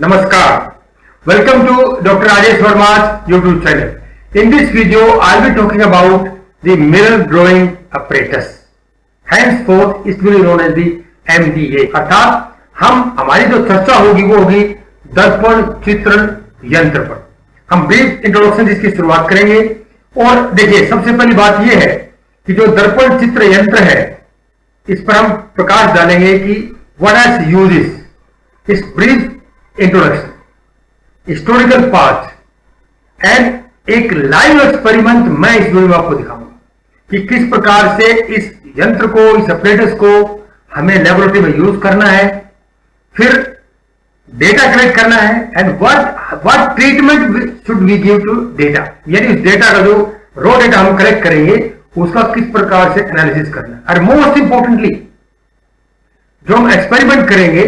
Namaskar. Welcome to Dr. Rajesh Verma's YouTube channel. In this video, I'll be talking about the mirror drawing apparatus. Henceforth, it will be known as the MDA. अर्थात हमारी जो चर्चा होगी वो होगी दर्पण चित्रण यंत्र पर. हम ब्रीफ इंट्रोडक्शन इसकी शुरुआत करेंगे. और देखिए, सबसे पहली बात यह है कि जो दर्पण चित्र यंत्र है इस पर हम प्रकाश डालेंगे कि व्हाट हैज यूजेस. इस brief introduction, historical part and एक लाइव एक्सपेरिमेंट मैं इस वीडियो में आपको दिखाऊंगा कि किस प्रकार से इस यंत्र को, इस अपरेटस को हमें लेबोरेटरी में यूज करना है, फिर डेटा कलेक्ट करना है and what treatment should we give to data. यानी उस डेटा का जो रॉ डेटा हम कलेक्ट करेंगे उसका किस प्रकार से एनालिसिस करना है. और मोस्ट इंपॉर्टेंटली जो हम एक्सपेरिमेंट करेंगे,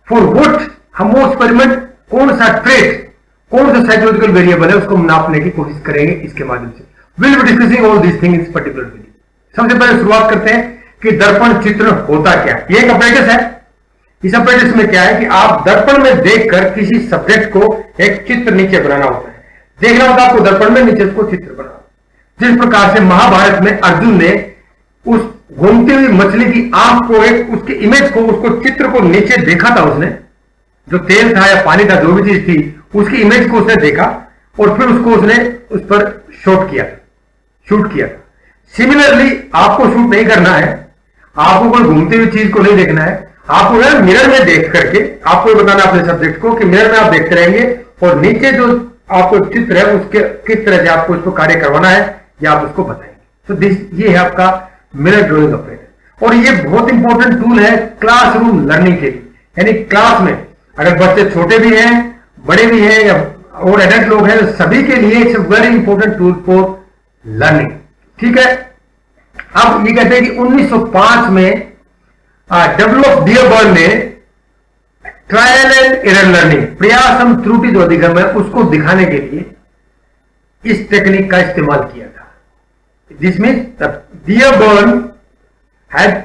फॉर व्हाट हम वो एक्सपेरिमेंट, कौन सा ट्रेट, कौन सा साइकोलॉजिकल वेरिएबल है उसको हम नापने की कोशिश करेंगे इसके माध्यम से. Will be discussing all this thing in particular video. सबसे पहले शुरुआत करते हैं कि दर्पण चित्र होता क्या है. ये एक अपरेटस है. इस अपरेटस में क्या है कि आप दर्पण में देखकर किसी सब्जेक्ट को एक चित्र नीचे बनाना होता है. देखना होता है आपको दर्पण में नीचे उसको चित्र बनाना. जिस प्रकार से महाभारत में अर्जुन ने उस घूमती हुई मछली की आंख को, एक उसकी इमेज को, उसको चित्र को नीचे देखा था. उसने जो तेल था या पानी था, जो भी चीज थी, उसकी इमेज को उसने देखा और फिर उसको उसने उस पर शूट किया. सिमिलरली आपको शूट नहीं करना है, आपको कोई घूमती हुई चीज को नहीं देखना है. आपको ना मिरर में देख करके आपको बताना अपने सब्जेक्ट को कि मिरर में आप देखते रहेंगे और नीचे जो आपको चित्र है उसके किस तरह से आपको उसको कार्य करवाना है या आप उसको बताएंगे. तो ये है आपका मिरर ड्राइंग ऑपरेटर. और ये बहुत इंपॉर्टेंट टूल है क्लासरूम लर्निंग के लिए. यानी क्लास में अगर बच्चे छोटे भी हैं, बड़े भी हैं या और एडल्ट लोग हैं, सभी के लिए it's a very important tool for learning. ठीक है. अब ये कहते हैं कि 1905 में डब्ल्यू डियरबर्न ने ट्रायल एंड एरर लर्निंग, प्रयास एवं त्रुटि जो अधिगम है उसको दिखाने के लिए इस टेक्निक का इस्तेमाल किया था. This means Dearborn had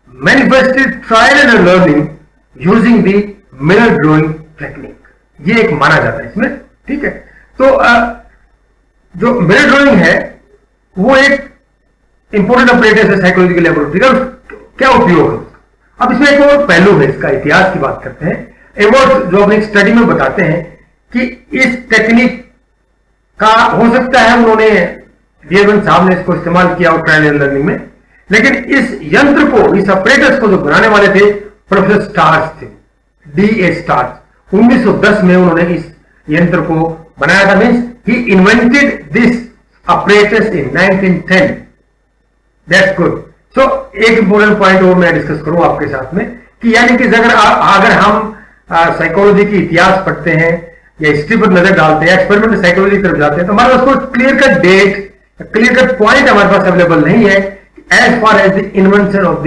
manifested trial and error learning using the mirror drawing technique. ये एक माना जाता है इसमें. ठीक है. तो जो मिरर ड्राइंग है वो एक इंपॉर्टेंट ऑपरेटर है साइकोलॉजिकल लेबोरेटरी का. क्या उपयोग है? अब इसमें एक और पहलू है, इसका इतिहास की बात करते हैं. एवॉर्ड जो अपनी स्टडी में बताते हैं कि इस टेक्निक का हो सकता है उन्होंने डियरबर्न साहब ने इसको इस्तेमाल किया और ट्रायल एंड लर्निंग में, लेकिन इस यंत्र को, इस ऑपरेटर्स को जो बनाने वाले थे प्रोफेसर स्टार्स थे, D.A. स्टार्स. 1910 में उन्होंने इस यंत्र को बनाया था. Means he invented this apparatus in 1910. That's good. So एक इंपॉर्टेंट पॉइंट और मैं डिस्कस करूं आपके साथ में कि यानी कि अगर हम साइकोलॉजी की इतिहास पढ़ते हैं या हिस्ट्री पर नजर डालते हैं, एक्सपेरिमेंट साइकोलॉजी की तरफ जाते हैं, तो हमारे पास कोई clear cut date, clear cut point हमारे पास अवेलेबल नहीं है as far as the invention of the,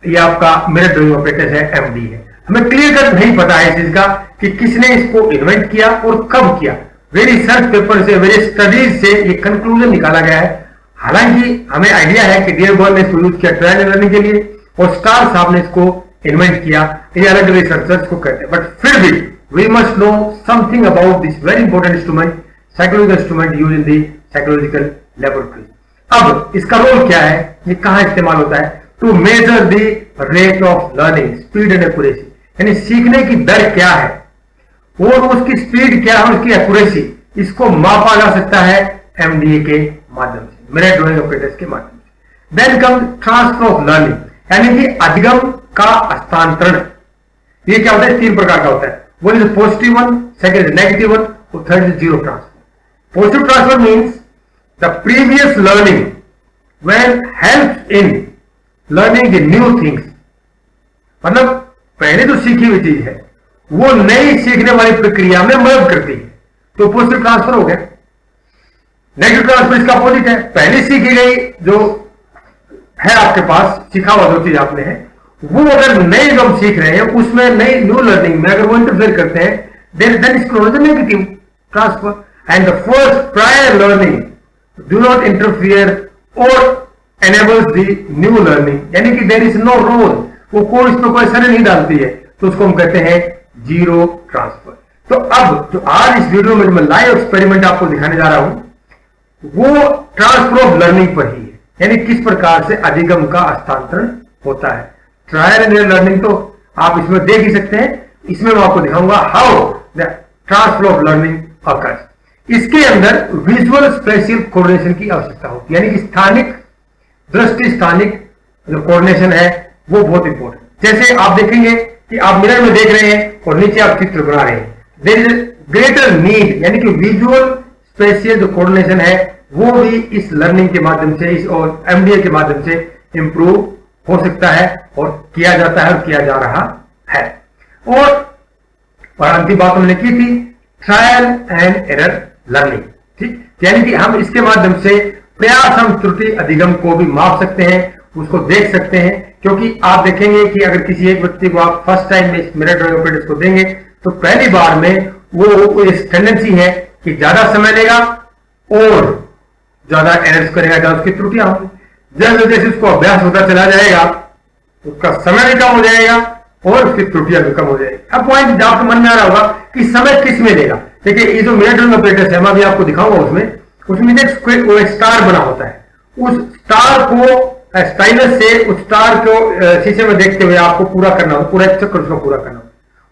ये आपका मिरर ड्राइंग ऑपरेटर है, MD है. हमें क्लियर कट नहीं पता है इस चीज का कि किसने इसको इन्वेंट किया और कब किया. वेरी रिसर्च पेपर से, वेरी स्टडीज से ये कंक्लूजन निकाला गया है. हालांकि हमें आइडिया है कि डियरबर्न ने इसको यूज किया ट्रायल एंड लर्निंग के लिए और स्टार साहब ने इसको इन्वेंट किया. ये अलग अलग रिसर्चर्स को कहते हैं. बट फिर भी we must know something about this very important instrument, psychological instrument use in the psychological laboratory. अब इसका रोल क्या है, ये कहां इस्तेमाल होता है? To measure the rate of learning, speed and accuracy. यानी सीखने की दर क्या है और उसकी स्पीड क्या है, उसकी एक्यूरेसी, इसको मापा जा सकता है MDA के माध्यम से, मिरर ड्राइंग ऑपरेटर्स के माध्यम से. Then come transfer of learning, यानी कि अधिगम का हस्तांतरण. ये क्या होता है? 3 प्रकार का होता है. One is positive one, second is negative one और third is zero transfer. Positive transfer means the previous learning when help in learning the new things. मतलब पहले जो सीखी हुई चीज है वो नई सीखने वाली प्रक्रिया में मदद करती है, तो पॉजिटिव ट्रांसफर हो गया. नेगेटिव ट्रांसफर इसका अपोजिट है. पहले सीखी गई जो है आपके पास, सीखा हुआ जो चीज आपने है, वो अगर नए जो हम सीख रहे हैं उसमें नई न्यू लर्निंग में अगर वो इंटरफेयर करते हैं, then is called negative transfer. And the first prior learning do not interfere or enables the new learning. यानी कि देयर इज नो रोल, वो कोई इसमें कोई असर नहीं डालती है, तो उसको हम कहते हैं जीरो ट्रांसफर। तो अब जो आज इस वीडियो में मैं लाइव एक्सपेरिमेंट आपको दिखाने जा रहा हूं वो ट्रांसफर ऑफ लर्निंग पर ही है, यानी किस प्रकार से अधिगम का हस्तांतरण होता है। ट्रायल एंड एरर लर्निंग तो आप इसमें देख ही सकते हैं, इसमें मैं आपको दिखाऊंगा how the transfer of learning occurs. इसके अंदर विजुअल स्पेशियल कोऑर्डिनेशन की आवश्यकता होती है, यानी कि स्थानिक दृष्टि स्थानिक जो कोऑर्डिनेशन है वो बहुत इंपॉर्टेंट। जैसे आप देखेंगे कि आप मिरर में देख रहे हैं और नीचे आप चित्र बना रहे हैं, देयर इज ग्रेटर नीड, यानी कि विजुअल स्पेशियल जो कोऑर्डिनेशन है वो भी इस लर्निंग के माध्यम से, इस और एमडीए के माध्यम से इंप्रूव हो सकता है और किया जाता है और किया जा रहा है। और अंतिम बात हमने की थी ट्रायल एंड एरर लर्निंग, ठीक, यानी कि हम इसके माध्यम से प्रयास हम त्रुटि अधिगम को भी माप सकते हैं, उसको देख सकते हैं। क्योंकि आप देखेंगे कि अगर किसी एक व्यक्ति को आप फर्स्ट टाइम में इस मिरर ड्राइंग ऑपरेटर्स को देंगे तो पहली बार में वो इस टेंडेंसी है कि ज्यादा समय लेगा और ज्यादा एरर्स करेगा, ज्यादा उसकी त्रुटियां होंगी। जैसे जैसे उसको अभ्यास होता चला जाएगा उसका समय भी कम हो जाएगा और उसकी त्रुटियां भी कम हो जाएगी। अब पॉइंट आपके मन में आ रहा होगा कि समय किस में लेगा। देखिए ये जो मिरर ड्राइंग ऑपरेटर्स है मैं भी आपको दिखाऊंगा, उसमें एक स्टार बना होता है। उस स्टार को स्टाइलस से उस स्टार को शीशे में देखते हुए आपको पूरा करना हो, पूरा एक चक्र उसका पूरा करना हो।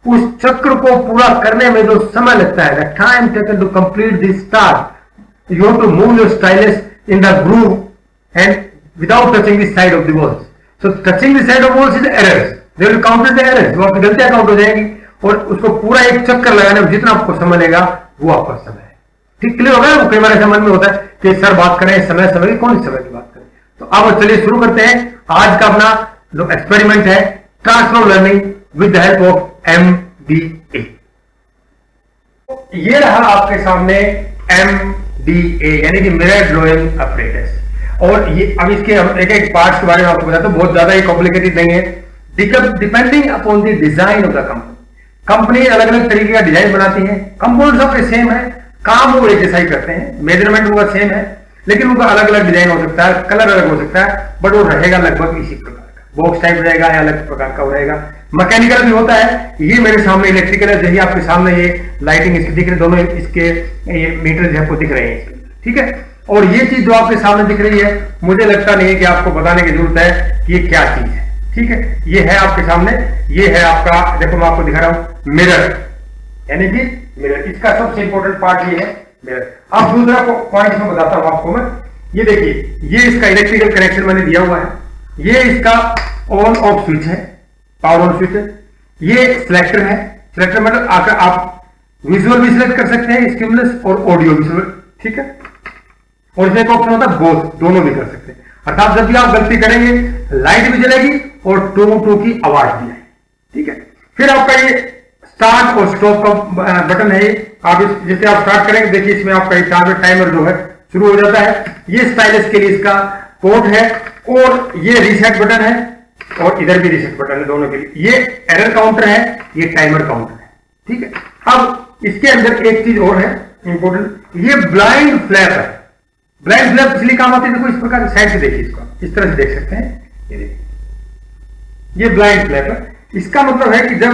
उस चक्र को पूरा करने में जो समय लगता है, the time taken to complete this star, you have to move your stylus in the groove and without touching the side of the walls. So touching the side of walls is errors. They will count as errors. वो आपकी गलतियां count हो जाएगी और उसको पूरा एक चक्कर लगाने में जितना आपको समय लेगा वो आपका समय है। ठीक क्लियर होगा? वो कई बार ऐसा मन में होता है कि सर बात करें समय की, कौन सी समय की बात करें। तो अब चलिए शुरू करते हैं आज का अपना जो एक्सपेरिमेंट है transfer learning with the help of MDA. ये रहा आपके सामने एमडीए यानी कि मिरर ड्राइंग ऑपरेटर्स। और ये अब इसके एक एक पार्ट्स के बारे में आपको बताता हूं, बहुत ज्यादा ये कॉम्प्लिकेटेड नहीं है। Depending upon the design of the company अलग अलग तरीके का डिजाइन बनाती है। कंपोनेंट्स सबके सेम है, काम वो एक जैसा ही करते हैं, मेजरमेंट उनका सेम है, लेकिन उनका अलग अलग डिजाइन हो सकता है, कलर अलग हो सकता है, बट वो रहेगा लगभग इसी प्रकार का। बॉक्स टाइप रहेगा या अलग प्रकार का रहेगा। मैकेनिकल भी होता है। ये मेरे सामने इलेक्ट्रिकल है, जैसे आपके सामने ये लाइटिंग इसकी दिख रही है, दोनों इसके ये मीटर जो आपको दिख रहे हैं, ठीक है। और ये चीज जो आपके सामने दिख रही है मुझे लगता नहीं है कि आपको बताने की जरूरत है कि ये क्या चीज है, ठीक है। ये है आपके सामने, ये है आपका, देखो मैं आपको दिखा रहा हूं मिरर, यानी कि मिरर। इसका सबसे इंपॉर्टेंट पार्ट ये है मिरर। अब दूसरा पॉइंट मैं बताता हूं आपको मैं। ये देखिए, ये इसका इलेक्ट्रिकल कनेक्शन मैंने दिया हुआ है, ये इसका ऑन ऑफ स्विच है, पावर ऑन स्विच है। ये सिलेक्टर है, सिलेक्टर मतलब आकर आप विजुअल भी सिलेक्ट कर सकते हैं, स्टिमुलस और ऑडियो भी, ठीक है। और इसमें एक ऑप्शन होता है बोथ, दोनों भी कर सकते हैं। अर्थात जब भी आप गलती करेंगे लाइट भी जलेगी और टू टू की आवाज भी आएगी, ठीक है। फिर आपका ये स्टार्ट और स्टॉप का बटन है। आप जैसे आप स्टार्ट करेंगे, देखिए इसमें आपका टाइमर जो है शुरू हो जाता है। ये स्टाइलस के लिए इसका पोर्ट है और ये रीसेट बटन है और इधर भी रीसेट बटन है, दोनों के लिए। ये एरर काउंटर है, ये टाइमर काउंटर है, ठीक है। अब इसके अंदर एक चीज और है इंपॉर्टेंट, ये ब्लाइंड फ्लैप है। ब्लाइंड फ्लैप इसलिए काम आती है, देखो इस प्रकार साइड से देखिए, इसको इस तरह से देख सकते हैं, ये देखिए, ये ब्लाइंड फ्लैप है। इसका मतलब है कि जब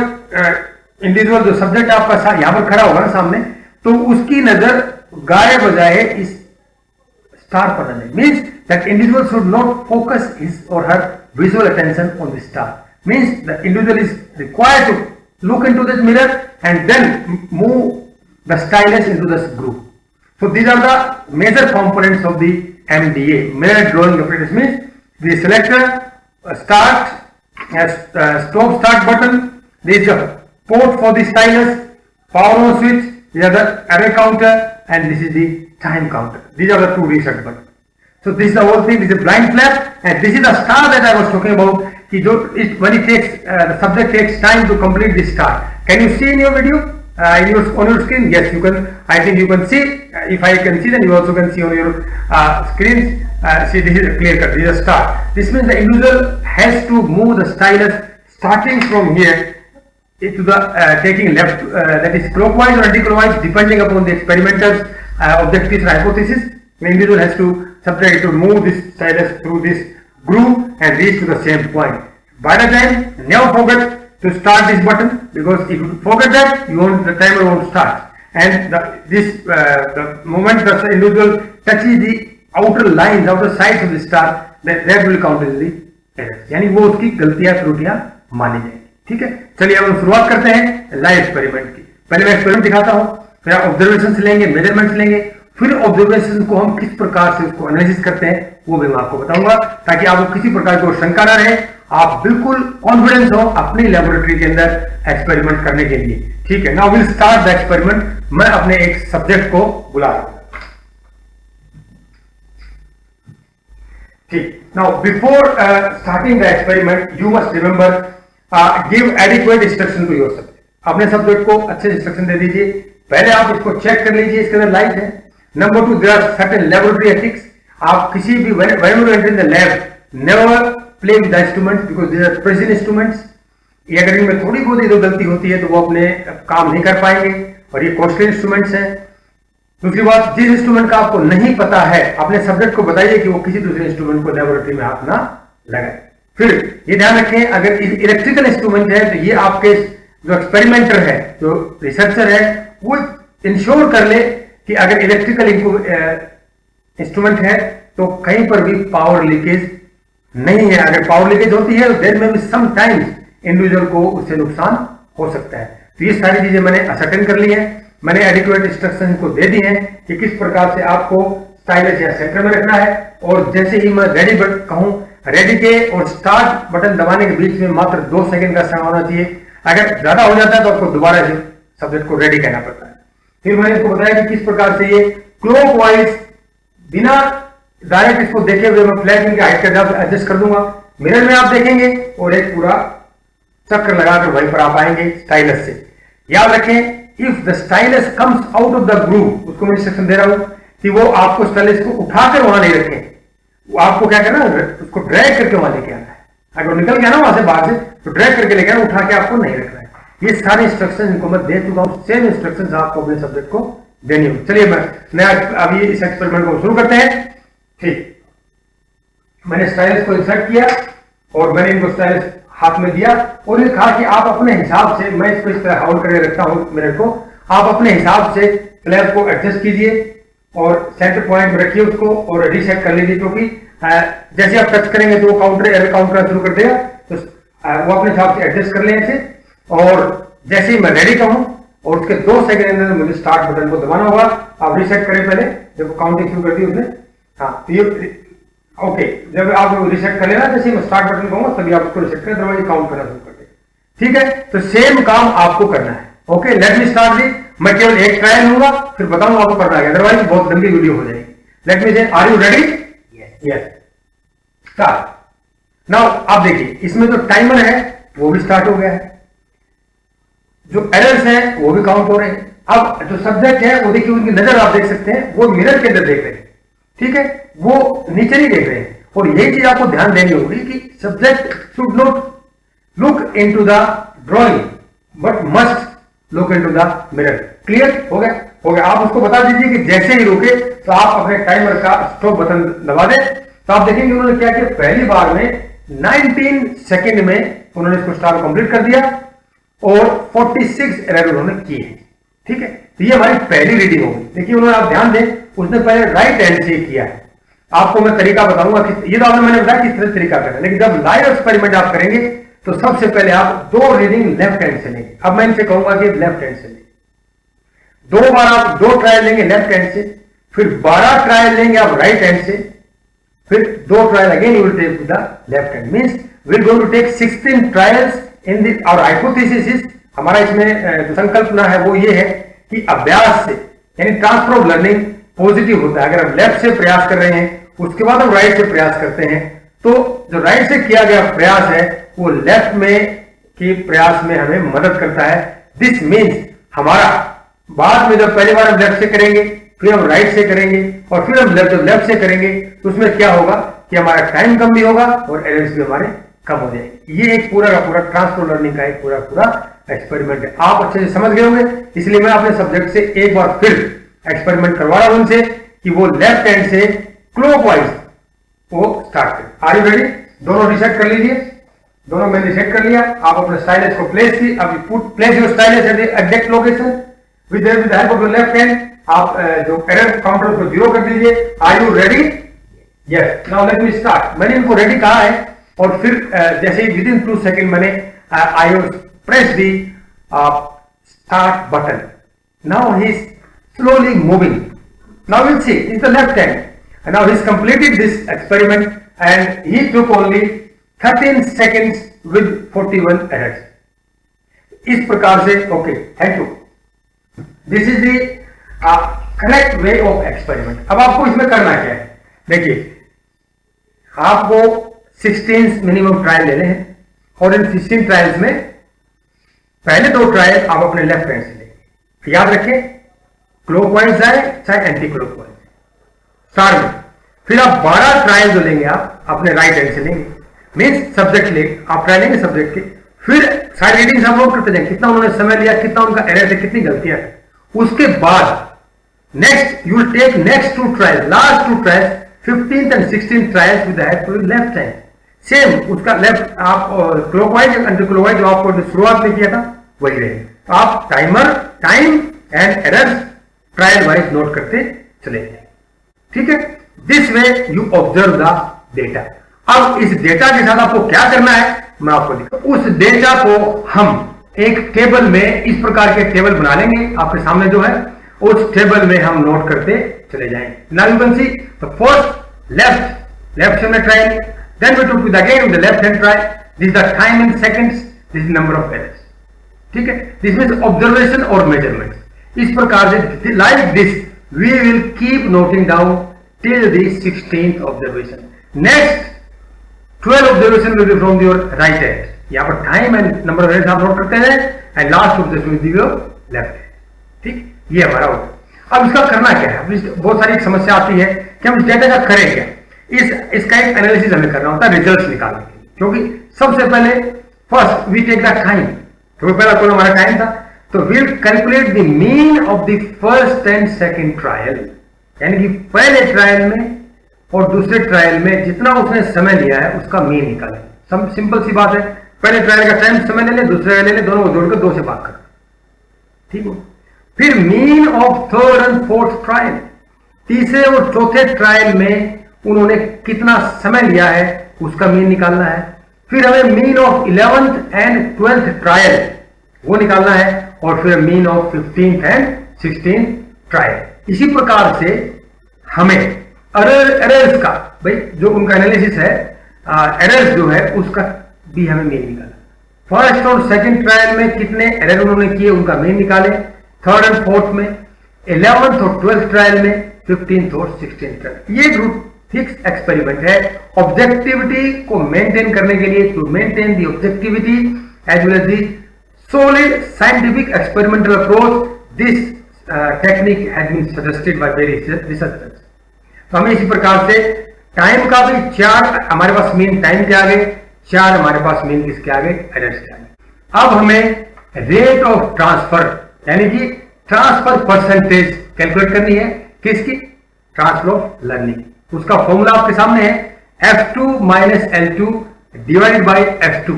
इंडिविजुअल जो सब्जेक्ट आपका यहां पर खड़ा होगा ना सामने, तो उसकी नजर गाये बजाय इस स्टार पर रहने, means that individual should not focus his और हर visual attention on the star. Means the individual is required to look into this mirror and then move the stylus into this groove. So these are the major components of the MDA, mirror drawing operators. Means the selector, start, stop start button, there is a port for the stylus, power on switch, these are the array counter, and this is the time counter. These are the two reset buttons. So this is the whole thing. This is a blind flap, and this is the star that I was talking about. When it takes the subject takes time to complete this star. Can you see in your video? On your screen? Yes, you can. I think you can see. If I can see, then you also can see on your screens. See, this is a clear cut. This is a star. This means the individual has to move the stylus starting from here to the taking left, that is clockwise or anti-clockwise, depending upon the experimental's objectives and hypothesis. The individual has to subject to move this stylus through this groove and reach to the same point. By the time, never forget to start this button, because if you forget that, the timer won't start. And the moment the individual touches the outer lines, outer sides of the star, that will count as the error. यानी वो उसकी गलतियां त्रुटियां मानी जाएंगी. ठीक है, चलिए अब हम शुरुआत करते हैं लाइव एक्सपेरिमेंट की. पहले मैं एक्सपेरिमेंट दिखाता हूं, फिर आप ऑब्जर्वेशन लेंगे, मेजरमेंट्स लेंगे, फिर ऑब्जर्वेशन को हम किस प्रकार से उसको एनालिसिस करते हैं वो भी मैं आपको बताऊंगा, ताकि आपको किसी प्रकार की शंका ना रहे, आप बिल्कुल कॉन्फिडेंस हो अपनी लेबोरेटरी के अंदर एक्सपेरिमेंट करने के लिए. ठीक है, now will start the experiment. मैं अपने एक सब्जेक्ट को बुला रहा हूं. ठीक, now before starting the experiment you must remember give adequate instruction to your subject. अपने सब्जेक्ट को अच्छे इंस्ट्रक्शन दे दीजिए. पहले आप इसको चेक कर लीजिए इसके अंदर लाइट है. Number 2, there are certain laboratory ethics. आप किसी भी when you enter in the lab never play with the instruments because they are precision instruments. ये अगर इनमें थोड़ी बहुत इधर गलती होती है तो वो अपने काम नहीं कर पाएंगे और ये कॉस्टली इंस्ट्रूमेंट्स हैं. दूसरी बात, जिस इंस्ट्रूमेंट का आपको नहीं पता है अपने सब्जेक्ट को बताइए कि वो किसी दूसरे इंस्ट्रूमेंट को लेबोरेटरी में हाथ ना लगाए. फिर ये ध्यान रखें, अगर इलेक्ट्रिकल इंस्ट्रूमेंट है तो ये आपके जो एक्सपेरिमेंटर है, जो रिसर्चर है, वो इंश्योर कर ले कि अगर इलेक्ट्रिकल इंस्ट्रूमेंट है तो कहीं पर भी पावर लीकेज नहीं है. अगर पावर लीकेज होती है तो देयर में भी सम टाइम्स इंडिविजुअल को उससे नुकसान हो सकता है. तो ये सारी चीजें मैंने असर्टेन कर ली है. मैंने एडिक्वेट इंस्ट्रक्शन को दे दी हैं कि किस प्रकार से आपको स्टाइलस या सेंटर में रखना है. और जैसे ही मैं रेडी कहूं, रेडी के और स्टार्ट बटन दबाने के बीच में मात्र 2 सेकंड का समय होना चाहिए. अगर ज्यादा हो जाता है तो आपको दोबारा से सब्जेक्ट को रेडी करना पड़ता है. फिर मैंने इसको बताया कि किस प्रकार से ये क्लॉकवाइज बिना डायरेक्ट इसको देखे हुए मैं फ्लैट की हाइट का एडजस्ट कर दूंगा. मिरर में आप देखेंगे और एक पूरा चक्र लगाकर वहीं पर आप आएंगे स्टाइलस से. याद रखें, if the stylus comes out of the groove, उसको मैं इंस्ट्रक्शन दे रहा हूं कि वो आपको स्टाइलस को उठाकर वहां नहीं रखें. वो आपको क्या करना है, उसको ड्रैग करके वहां लेके आना है. अगर वो निकल गया ना वहां से बाहर से तो ड्रैग करके लेके आना, उठा के आपको नहीं रखना है. ये सारे इंस्ट्रक्शन इनको मैं दे चुका हूं. सेम इंस्ट्रक्शंस आपको अपने सब्जेक्ट को देनी होगी. चलिए मैं नया अभी इस एक्सपेरिमेंट को शुरू करते हैं. ठीक, मैंने स्टाइलस को इंसर्ट किया और मैंने इनको स्टाइलस हाथ में दिया और ये कहा कि आप अपने हिसाब से, मैं इसको इस तरह होल्ड करके रखता हूं मिरर को, आप अपने हिसाब से फ्लैप को एडजस्ट कीजिए और सेंटर पॉइंट में रखिए उसको और रीसेट कर लीजिए. क्योंकि जैसे आप टच करेंगे तो वो काउंटर एरर काउंट करना शुरू कर देगा. तो वो अपने हिसाब से एडजस्ट कर लें ऐसे. और जैसे ही मैं रेडी कहूं और उसके 2 सेकंड अंदर मुझे स्टार्ट बटन को दबाना होगा. आप रीसेट करें पहले, जब काउंटिंग शुरू कर दी उसने. हाँ, तो ये ओके, जब आप रीसेट कर लेना, जैसे मैं स्टार्ट बटन कहूंगा तभी आप उसको रीसेट करें, अदरवाइज काउंट करना शुरू कर दें. ठीक है, तो सेम काम आपको करना है. Okay, late me start the. मैं केवल एक ट्रायल लूंगा, फिर बताऊंगा आपको करना है, अदरवाइज बहुत लंबी वीडियो हो जाएगी. Let me say, are you ready? Yes, start. Now आप देखिए, इसमें जो टाइमर है वो भी स्टार्ट हो गया है, जो एरर्स हैं वो भी काउंट हो रहे हैं. अब जो सब्जेक्ट है वो देखिए, उनकी नजर आप देख सकते हैं, वो मिरर के अंदर देख रहे हैं. ठीक है, वो नीचे नहीं देख रहे हैं. और यही चीज आपको ध्यान देनी होगी कि subject should not look into the drawing but must look into the mirror. Clear हो गया? हो गया. आप उसको बता दीजिए कि जैसे ही रुके तो आप अपने टाइमर का स्टॉप बटन दबा दें. तो आप देखेंगे उन्होंने क्या किया, पहली बार में 19 सेकेंड में उन्होंने इसको स्टार्ट कंप्लीट कर दिया और 46 एरर उन्होंने किए. ठीक है, तो ये हमारी पहली रीडिंग होगी. देखिए उन्होंने, आप ध्यान दें, उसने पहले राइट हैंड से किया है. आपको मैं तरीका बताऊंगा कि ये तो आपने मैंने बताया किस तरह तरीका करना है. लेकिन जब लाइव एक्सपेरिमेंट आप करेंगे तो सबसे पहले आप 2 रीडिंग लेफ्ट हैंड से लेंगे. अब मैं इनसे कहूंगा कि लेफ्ट हैंड से लेंगे. 2 बार आप 2 ट्रायल लेंगे लेफ्ट हैंड से, फिर 12 ट्रायल लेंगे आप राइट हैंड से, फिर 2 trial again you will take the left hand. Means we are going to take 16 trials in the our hypothesis is, हमारा इसमें जो संकल्पना है वो ये है कि अभ्यास से, यानी ट्रांसफर ऑफ लर्निंग पॉजिटिव होता है. अगर हम लेफ्ट से प्रयास कर रहे हैं उसके बाद हम राइट से प्रयास करते हैं तो जो राइट से किया गया प्रयास है वो लेफ्ट में के प्रयास में हमें मदद करता है. दिस मीन्स हमारा बाद में जब पहली बार हम लेफ्ट से करेंगे, फिर हम राइट से करेंगे और फिर हम लेफ्ट से करेंगे तो उसमें क्या होगा कि हमारा टाइम कम भी होगा और एरर्स भी हमारे कम हो जाएंगे. ये एक पूरा का पूरा ट्रांसफर लर्निंग का एक पूरा एक्सपेरिमेंट है. आप अच्छे से समझ गए होंगे, इसलिए मैं अपने सब्जेक्ट से एक बार फिर एक्सपेरिमेंट करवा रहा हूं उनसे कि वो लेफ्ट हैंड से क्लॉकवाइज वो स्टार्ट करें. Are you ready? दोनों रीसेट कर लीजिए. दोनों मैंने सेट कर लिया। आप अपने स्टाइलस को प्लेस की, अभी put place your stylus at the exact location with help of your left hand. आप जो एरर काउंटर को 0 कर दीजिए। Are you ready? Yes, now let me start. मैंने इनको रेडी कहा है और फिर जैसे ही विद इन 2 सेकेंड मैंने आई press the start button. Now he's slowly moving. Now we'll see, it's the left hand. And now he's completed this experiment and he took only 13 seconds with 41 errors. इस प्रकार से, okay, thank you. This is the correct way of experiment. अब आपको इसमें करना क्या है? देखिए, आपको 16 मिनिमम ट्रायल लेने हैं और इन 16 ट्रायल्स में पहले 2 ट्रायल आप अपने लेफ्ट हैंड से लेंगे। याद रखें, क्लॉकवाइज जाए चाहे एंटी क्लॉकवाइज स्टार में। फिर आप 12 ट्रायल जो लेंगे आप अपने राइट हैंड से लेंगे, मीन्स सब्जेक्ट ले आप ट्रायल लेंगे सब्जेक्ट के। फिर सारी रीडिंग्स आप नोट करते जाएंगे, कितना उन्होंने समय लिया, कितना उनका एरर है, कितनी गलतियां हैं। उसके बाद next you will take next 2 trial, last 2 trial 15th and 16th trials with help of left hand. Same उसका लेफ्ट आप क्लॉकवाइज एंटी क्लॉकवाइज जो आपको शुरुआत में किया था वही रहे। तो आप time and errors trial wise note करते चले जाए, ठीक है। This way you observe the data. अब इस डेटा के साथ आपको क्या करना है मैं आपको दिखा। उस डेटा को हम एक टेबल में इस प्रकार के टेबल बना लेंगे, आपके सामने जो है उस टेबल में हम नोट करते चले जाएंगे। Now you can see the first left hand trial, then we took again the left hand trial. This the time in seconds, this is number of errors, ठीक है। दिस मीन्स ऑब्जर्वेशन और measurement. इस प्रकार से like this we will keep noting down till the 16th observation. Next 12 observation will be from your right hand. यहां पर time and number of errors आप note करते हैं and last observation will be your left hand, ठीक। ये हमारा होगा। अब इसका करना क्या है? बहुत सारी समस्या आती है कि हम इस डेटा का करें क्या। इसका एक एनालिसिस हमें करना होता है रिजल्ट्स निकालने के लिए, क्योंकि सबसे पहले first we take the time, क्योंकि पहला कॉलम हमारा टाइम था। तो we'll calculate the mean of the first and second trial, यानी कि पहले ट्रायल में और दूसरे ट्रायल में जितना उसने समय लिया है उसका मीन निकालें। सिंपल सी बात है, पहले ट्रायल का टाइम समय ले ले, दूसरे ले ले, दोनों को जोड़कर 2 से भाग कर, ठीक है। फिर mean of third and fourth trial, तीसरे और चौथे ट्रायल में उन्होंने कितना समय लिया है उसका मीन निकालना है। फिर हमें mean of 11th and 12th trial वो निकालना है और फिर mean of 15th and 16th trial. इसी प्रकार से हमें एरर्स का, भाई जो उनका एनालिसिस है एरर्स जो है उसका भी हमें मीन निकालना। फर्स्ट और सेकंड ट्रायल में कितने एरर उन्होंने किए उनका मीन निकाले, थर्ड एंड फोर्थ में, 11th और 12th ट्रायल में, 15th और 16th ट्रायल। ये ग्रुप फिक्स एक्सपेरिमेंट है ऑब्जेक्टिविटी को मेंटेन करने के लिए, to maintain the objectivity as well as the solid scientific experimental approach. This technique has been suggested by various researchers. तो हमें इसी प्रकार से टाइम का भी 4 हमारे पास मीन टाइम के आगे, 4 हमारे पास मीन किसके आगे, एरर्स के आगे। अब हमें रेट ऑफ ट्रांसफर यानी कि ट्रांसफर परसेंटेज कैलकुलेट करनी है, किसकी, ट्रांसफर ऑफ लर्निंग। उसका फॉर्मूला आपके सामने है, F2 minus L2 divide by F2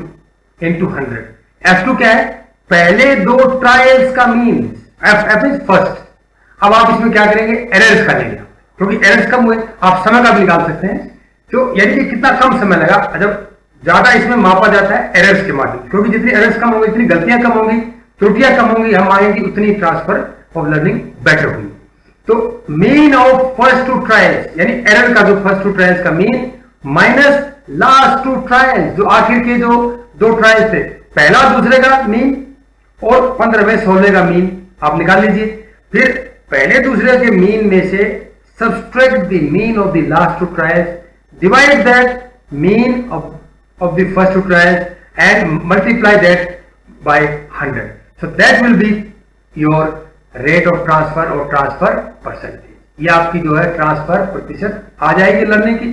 into 100। F2 क्या है, पहले 2 ट्रायल्स का मीन, F इज फर्स्ट। अब आप इसमें क्या करेंगे, एरर्स का लेंगे, क्योंकि एरर्स कम हुए, आप समय का भी निकाल सकते हैं। तो यानी कि कितना कम समय लगा, जब ज्यादा इसमें मापा जाता है एरर्स के माध्यम, क्योंकि जितनी एरर्स कम होंगी इतनी गलतियां कम होंगी, त्रुटियां कम होंगी, हम आएंगे उतनी ट्रांसफर ऑफ लर्निंग बेटर होगी। तो मीन ऑफ फर्स्ट 2 ट्रायल्स यानी एरर का जो फर्स्ट 2 ट्रायल्स का मीन माइनस लास्ट 2 ट्रायल्स जो आखिर के जो 2 ट्रायल्स थे, पहला दूसरे का मीन और 15वें 16वें का मीन आप निकाल लीजिए। फिर पहले दूसरे के मीन में से subtract the mean of the last 2 trials, divide that mean of the first 2 trials and multiply that by 100. So that will be your rate of transfer or transfer percentage. ये आपकी जो है ट्रांसफर प्रतिशत आ जाएगी learning की।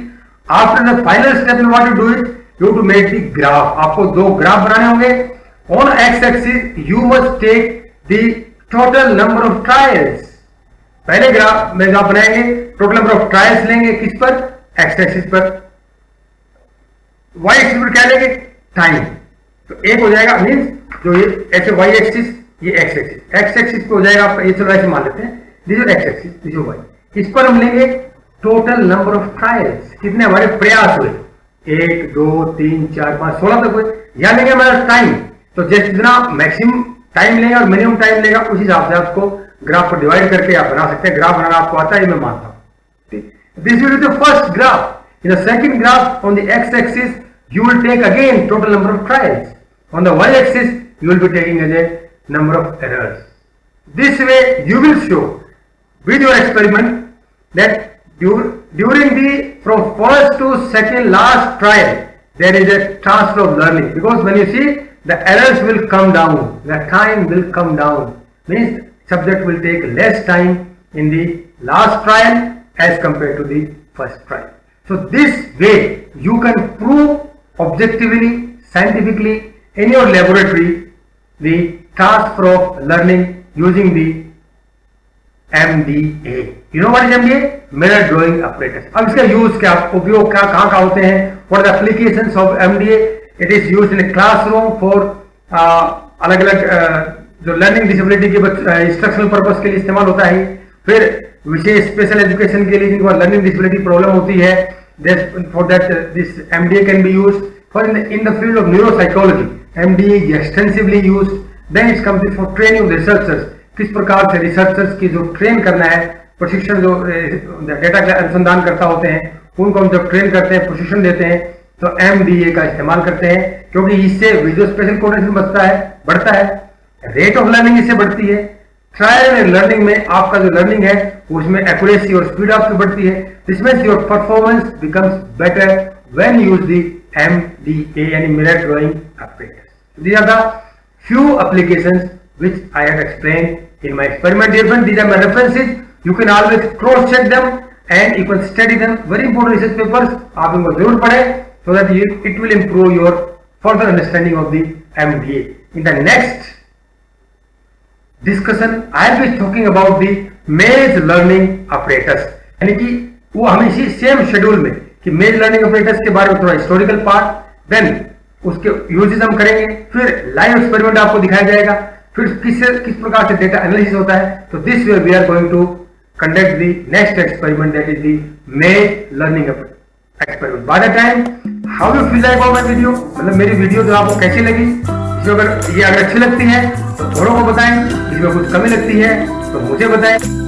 After the final step in what to do it, you to make the graph. आपको 2 graph बनाने होंगे। On X axis you must take the total number of trials. पहले ग्राफ में जो आप बनाएंगे टोटल नंबर ऑफ ट्रायल्स लेंगे, किस पर, एक्स एक्सिस पर। वाई एक्सिस पर क्या लेंगे, टाइम। तो एक हो जाएगा मीन्स जो ये ऐसे वाई एक्सिस, ये एक्स एक्सिस, एक्स एक्सिस पे हो जाएगा आपका, ये चलो ऐसे मान लेते हैं, this is X axis, this is Y. इस पर हम लेंगे टोटल नंबर ऑफ ट्रायल्स, कितने हमारे प्रयास हुए, 1 2 3 4 5 16 तक हुए। यहाँ लेंगे हमारा टाइम, तो जितना मैक्सिमम टाइम लेगा और मिनिमम टाइम लेगा उस हिसाब से आपको ग्राफ को डिवाइड करके आप बना सकते हैं। ग्राफ बनाना आपको आता है, ये मैं मानता हूं। This will be the first graph. In the second graph on the x axis you will take again total number of trials. On the y axis you will be taking as a number of errors. This way you will show with your experiment that during the from first to second last trial there is a transfer of learning, because when you see the errors will come down, the time will come down, means subject will take less time in the last trial as compared to the first trial. So this way you can prove objectively, scientifically in your laboratory the transfer of learning using the MDA. You know what is MDA? Mirror drawing apparatus. अब इसका use क्या, उपयोग क्या, कहाँ कहाँ होते हैं? What are the applications of MDA? It is used in a classroom for अलग अलग जो लर्निंग डिसेबिलिटी के इंस्ट्रक्शनल पर्पस के लिए इस्तेमाल होता है। फिर विशेष स्पेशल एजुकेशन के लिए जिनको लर्निंग डिसेबिलिटी प्रॉब्लम होती है, for that this MDA can be used. For in the field of neuropsychology MDA is extensively used. Then it comes for training of researchers, किस प्रकार से रिसर्चर्स की जो ट्रेन करना है, प्रशिक्षण जो डेटा का अनुसंधान करता होते हैं उनको हम जब ट्रेन करते हैं, प्रशिक्षण देते हैं, तो MDA का इस्तेमाल करते हैं, क्योंकि इससे विजुअल स्पेशल कोऑर्डिनेशन बढ़ता है, रेट ऑफ लर्निंग इससे बढ़ती है। ट्रायल एंड लर्निंग में आपका जो लर्निंग है उसमें एक्यूरेसी और स्पीड आपकी बढ़ती है। This means your performance becomes better when use the MDA यानी mirror drawing apparatus. These are the few applications which I have explained in my experiment. Dear friend, these are my references. You can always cross check them and you can study them. Very important research papers, आप इनको जरूर पढ़ें so that it will improve your further understanding of the MDA. In the next discussion I will be talking about the maze learning apparatus, यानी कि वो हम इसी same schedule में कि मेज लर्निंग ऑपरेटर्स के बारे में थोड़ा हिस्टोरिकल पार्ट, देन उसके यूजेस हम करेंगे, फिर लाइव एक्सपेरिमेंट आपको दिखाया जाएगा, फिर किस प्रकार से डेटा एनालिसिस होता है। तो this way we are going to conduct the next experiment, that is the maze learning experiment. By the time how you feel like about my video, मतलब मेरी वीडियो जो आपको कैसी लगी, इसमें अगर अच्छी लगती है तो औरों को बताएं, इसमें कुछ कमी लगती है तो मुझे बताएं।